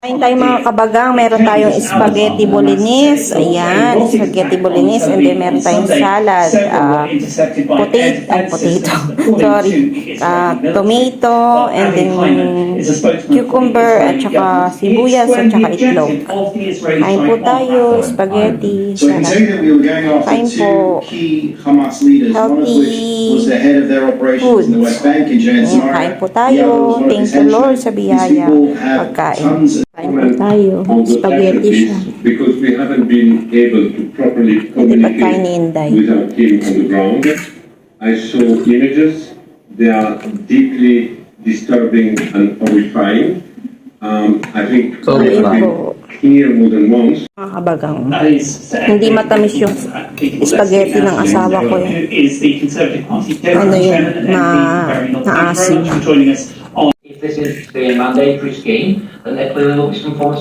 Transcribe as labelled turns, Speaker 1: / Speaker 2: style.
Speaker 1: Kain tayo mga kabagang, meron tayong spaghetti bolognese, ayan, spaghetti bolognese, and then meron tayong salad, potato, sorry, tomato, and then cucumber, at saka sibuyas, at saka itlog. Kain po tayo, spaghetti, salad. Kain po, healthy food. Ayan, kain po tayo, thank you Lord sa biyaya, pagkain. Kain po tayo. Spaghetti siya.
Speaker 2: Because we haven't been able to properly communicate without him on the ground. I saw images. They are deeply disturbing and horrifying. I think we have been here more than once.
Speaker 1: Mga kabagang, hindi matamis yung spaghetti ng asawa ko. Ano yun, naasim.
Speaker 3: If this is the mandatory scheme, then they're clearly looking for